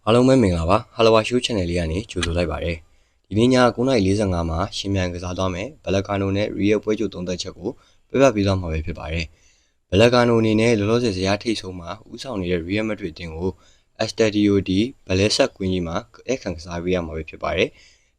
အားလုံးပဲမင်္ဂလာပါဟာလဝါရှိုး channel လေးကနေကြိုဆိုလိုက်ပါတယ်ဒီနေ့ည9:45မှာရှင်မြန်ကစားသွားမယ်ဘလက်ကာနိုနဲ့ရီယယ်ပွဲကြိုသုံးသက်ချက်ကိုပြပြပေးသွားမှာပဲဖြစ်ပါတယ်ဘလက်ကာနိုအနေနဲ့လောလောဆယ်ဇယားထိပ်ဆုံးမှာဦးဆောင်နေတဲ့ရီယယ်မက်ဒရစ်အသင်းကိုအက်စတာဒီယိုဒီဘလက်ဆက်ကွင်းကြီးမှာအခန့်ကစားပေးရမှာပဲဖြစ်ပါတယ်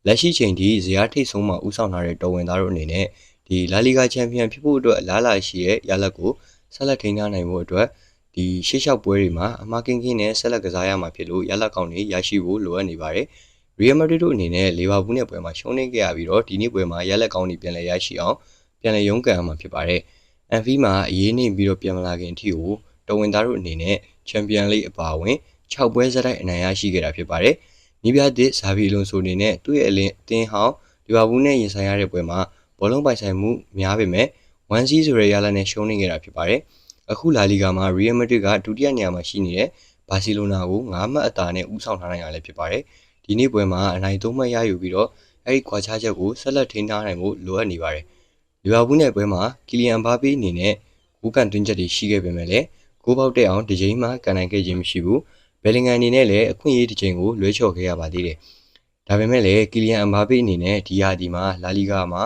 လက်ရှိချိန်ထိဇယားထိပ်ဆုံးမှာဦးဆောင်ထားတဲ့တော်ဝင်သားတို့အနေနဲ့ဒီလာလီဂါချန်ပီယံဖြစ်ဖို့အတွက်အလားအလာရှိတဲ့ရလဒ်ကိုဆက်လက်ထိန်းထားနိုင်ဖို့အတွက်ဒီရှေ့လျှောက်ပွဲတွေမှာအမှားကင်းကင်းနဲ့ဆက်လက်ကစားရမှာဖြစ်လို့ရလဒ်ကောင်းတွေရရှိဖို့လိုအပ်နေပါတယ်။ရီယယ်မက်ဒရစ်တို့အနေနဲ့လီဗာပူးနဲ့ပွဲမှာရှုံးနိမ့်ခဲ့ရပြီးတော့ဒီနေ့ပွဲမှာရလဒ်ကောင်းတွေပြန်လည်ရရှိအောင်ပြန်လည်ရုန်းကန်ရမှာဖြစ်ပါတယ်။အန်ဖီမှာအရေးနေပြီးတော့ပြန်မလာခင်အထိကိုတော်ဝင်သားတို့အနေနဲ့ချန်ပီယံလိအပါအဝင်6ပွဲဆက်တိုက်အနိုင်ရရှိခဲ့တာဖြစ်ပါတယ်။နီးပြသစ်ဇာဗီအလွန်ဆိုအနေနဲ့သူ့ရဲ့အသင်းဟောင်းလီဗာပူးနဲ့ရင်ဆိုင်ရတဲ့ပွဲမှာဘောလုံးပိုင်ဆိုင်မှုများပေမဲ့1-0ဆိုတဲ့ရလဒ်နဲ့ရှုံးနိမ့်ခဲ့တာဖြစ်ပါတယ်။အခုလာလီဂါမှာရီယယ်မက်ဒရစ်ကဒုတိယနေရာမှာရှိနေတဲ့ဘာစီလိုနာကို9မှတ်အသာနဲ့ဦးဆောင်ထားနိုင်ရလည်းဖြစ်ပါတယ်။ဒီနေ့ပွဲမှာအနိုင်3မှတ်ရယူပြီးတော့အဲဒီခွာခြားချက်ကိုဆက်လက်ထိန်းထားနိုင်ဖို့လိုအပ်နေပါတယ်။လီဗာပူးနဲ့ပွဲမှာကီလီယန်ဘာပေအနေနဲ့ဂိုးကန်သွင်းချက်တွေရှိခဲ့ပေမဲ့လည်းဂိုးပေါက်တဲ့အောင်တစ်ချိန်မှကန်နိုင်ခဲ့ခြင်းမရှိဘူး။ဘယ်လင်ဂန်အနေနဲ့လည်းအခွင့်အရေးတစ်ချိန်ကိုလွဲချော်ခဲ့ရပါသေးတယ်။ဒါပေမဲ့လည်းကီလီယန်ဘာပေအနေနဲ့ဒီရာသီမှာလာလီဂါမှာ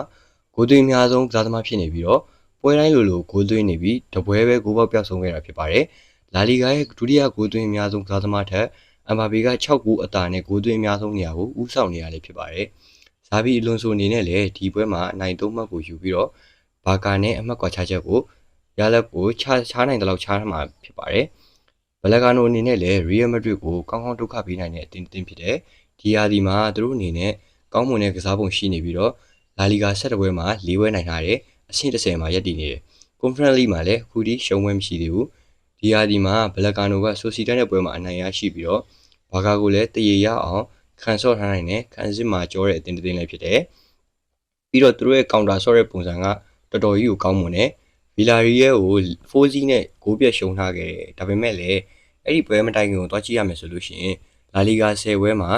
ဂိုးသွင်းအများဆုံးကစားသမားဖြစ်နေပြီးတော့ပွဲတိုင်းလိုဂိုးသွင်းနေပြီးတပွဲပဲဂိုးပေါက်ပြောက်ဆုံးခဲ့တာဖြစ်ပါတယ်။လာလီဂါရဲ့ဒုတိယဂိုးသွင်းအများဆုံးကစားသမားထက်အမ်ဘာပေက6ဂိုးအသာနဲ့ဂိုးသွင်းအများဆုံးနေရာကိုဦးဆောင်နေရလည်းဖြစ်ပါတယ်။ဇာဗီအလွန်ဆိုအနေနဲ့လည်းဒီပွဲမှာအနိုင်3မှတ်ကိုယူပြီးတော့ဘာကာနဲ့အမှတ်ကွာခြားချက်ကိုရလဒ်ကိုချနိုင်တဲ့လောက်ချမှာဖြစ်ပါတယ်။ဘလက်ကာနိုအနေနဲ့လည်းရီယယ်မက်ဒရစ်ကိုကောင်းကောင်းဒုက္ခပေးနိုင်တဲ့အသင်းဖြစ်တယ်။ဒီရာသီမှာသူတို့အနေနဲ့ကောင်းမွန်တဲ့ကစားပုံရှိနေပြီးတော့လာလီဂါ7ပွဲမှာ4ပွဲနိုင်ထားတဲ့အဆင့်30မှာရပ်တည်နေတယ်။ Conference League မှာလည်းခုထိရှုံးပွဲမရှိသေးဘူး။ဒီရာသီမှာဘလက်ကာနိုကဆိုစီဒတ်နဲ့ပွဲမှာအနိုင်ရရှိပြီးတော့ဘာကာကိုလည်းတရေရအောင်ခံဆော့ထားနိုင်တဲ့ခံစစ်မှာကြောတဲ့အသင်းလည်းဖြစ်တယ်။ပြီးတော့သူတို့ရဲ့ကောင်တာဆော့တဲ့ပုံစံကတော်တော်ကြီးကိုကောင်းမွန်တယ်။ဗီလာရီယယ်ကို4-0နဲ့ဂိုးပြတ်ရှုံးထားခဲ့တယ်။ဒါပေမဲ့လည်းအဲ့ဒီပွဲမတိုင်ခင်ကိုသွားကြည့်ရမယ်ဆိုလို့ရှိရင်လာလီဂါ10ပွဲမှာ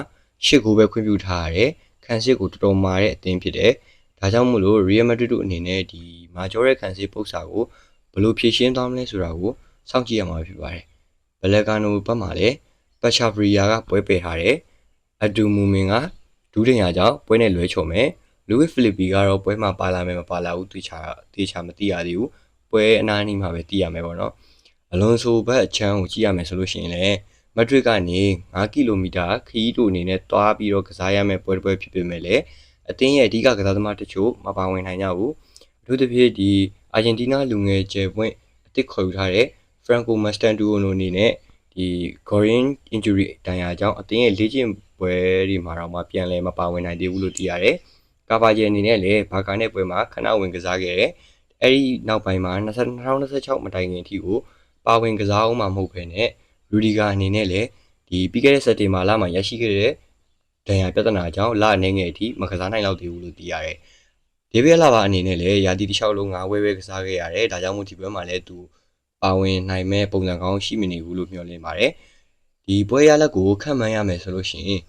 8ဂိုးပဲခွင့်ပြုထားရတယ်။ခံစစ်ကိုတော်တော်မာတဲ့အသင်းဖြစ်တယ်။ဒါကြောင့်မို့လို့ရီယယ်မက်ဒရစ်တို့အနေနဲ့ဒီမာဂျောရဲ့ခံစစ်ပုတ်စာကိုဘယ်လိုဖြည့်ရှင်းသွားမလဲဆိုတာကိုစောင့်ကြည့်ရမှာဖြစ်ပါတယ်။ဘလက်ကာနိုဘက်မှာလည်းပတ်ချာဗရီယာကပွဲပယ်ထားတယ်။အဒူမူမင်ကဒူးတင်ရကြောင်းပွဲနဲ့လွဲချော်မယ်။လူးဝစ်ဖီလစ်ပီကတော့ပွဲမှာပါလာမယ်မပါလာဘူးတေချာမသိရသေးဘူး။ပွဲအနားနီးမှာပဲသိရမယ်ပေါ့နော်။အလွန်ဆိုဘက်အချမ်းကိုကြည့်ရမယ်ဆိုလို့ရှိရင်လည်းမက်ဒရစ်ကနေ9ကီလိုမီတာခရီးတိုအနေနဲ့တွားပြီးတော့ကစားရမယ့်ပွဲဖြစ်ပေမဲ့လည်းအသင်းရဲ့အဓိကကစားသမားတချို့မပါဝင်နိုင်ကြဘူးအထူးသဖြင့်ဒီအာဂျင်တီးနားလူငယ်ကျယ်ပွင့်အသစ်ခေါ်ယူထားတဲ့ Franco Mastantuono အနေနဲ့ဒီ Groin injury ဒဏ်ရာကြောင့်အသင်းရဲ့လေ့ကျင့်ပွဲတွေမှာတော့ပြန်လည်မပါဝင်နိုင်သေးဘူးလို့သိရတယ်။ကာပါဂျယ်အနေနဲ့လည်းဘာကာနဲ့ပွဲမှာခဏဝင်ကစားခဲ့တယ်။အဲဒီနောက်ပိုင်းမှာ2026မတိုင်ခင်အထိကိုပါဝင်ကစားအောင်မှမဟုတ်ဘဲနဲ့ရူဒီဂါအနေနဲ့လည်းဒီပြီးခဲ့တဲ့စက်တင်ဘာလမှာရရှိခဲ့တဲ့ဒဏ်ရာပြဿနာကြောင့်လအနေငယ်အထိမကစားနိုင်တော့သေးဘူးလို့သိရတယ်။ဒေးဗစ်လာဘာအနေနဲ့လည်းရာသီတစ်လျှောက်လုံး9ပွဲပဲကစားခဲ့ရတယ်။ဒါကြောင့်မို့ဒီပွဲမှာလည်းသူပါဝင်နိုင်မဲ့ပုံစံကောင်းရှိမနေဘူးလို့မျှော်လင့်ပါတယ်။ဒီပွဲရလဒ်ကိုခန့်မှန်းရမယ်ဆိုလို့ရှိရင်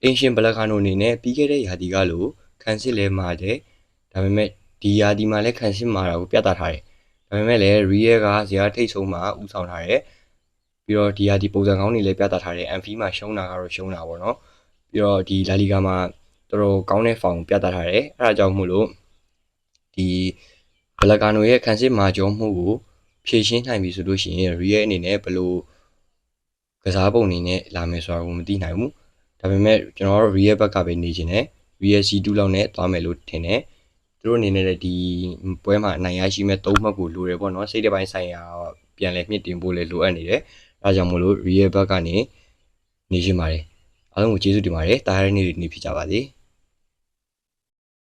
အင်ရှင်ဘလက်ကာနိုအနေနဲ့ပြီးခဲ့တဲ့ရာသီကလိုခံစစ်လဲမှာတယ်။ဒါပေမဲ့ဒီရာသီမှာလည်းခံစစ်မှာတာကိုပြသထားတယ်။ဒါပေမဲ့လည်းရီယယ်ကဇယားထိတ်ဆုံးမှာဦးဆောင်ထားတယ်။ပြီးတော့ဒီရာသီပုံစံကောင်းတွေလည်းပြသထားတယ်။အန်ဖီမှာရှုံးတာကတော့ရှုံးတာပေါ့နော်။ပြီးတော့ဒီလာလီဂါမှာတော်တော်ကောင်းတဲ့ဖောင်ပြသထားတယ်။အဲဒါကြောင့်မို့လို့ဒီဘလက်ကာနိုရဲ့ခံစစ်မှာကြောမှုကိုဖြည့်ရှင်းနိုင်ပြီဆိုလို့ရှိရင်ရီယယ်အနေနဲ့ဘယ်လိုကစားပုံနေနဲ့လာမယ်ဆိုတာကိုမသိနိုင်ဘူးဒါပေမဲ့ကျွန်တော်တို့ရီယယ်ဘက်ကပဲနေချင်တယ်ရီယယ် C2 လောက်နဲ့သွားမယ်လို့ထင်တယ်သူတို့အနေနဲ့ဒီပွဲမှာအနိုင်ရရှိမဲ့3မှတ်ကိုလိုတယ်ပေါ့နော်စိတ်တပိုင်းဆိုင်ရာပြန်လည်မြင့်တင်ဖို့လည်းလိုအပ်နေတယ်အဲဒါကြောင့်မို့လို့ရီယယ်ဘက်ကနေနေရှင်းပါတယ်အားလုံးကိုကျေးဇူးတင်ပါတယ်တားရတဲ့နေ့တွေဖြစ်ကြပါစေ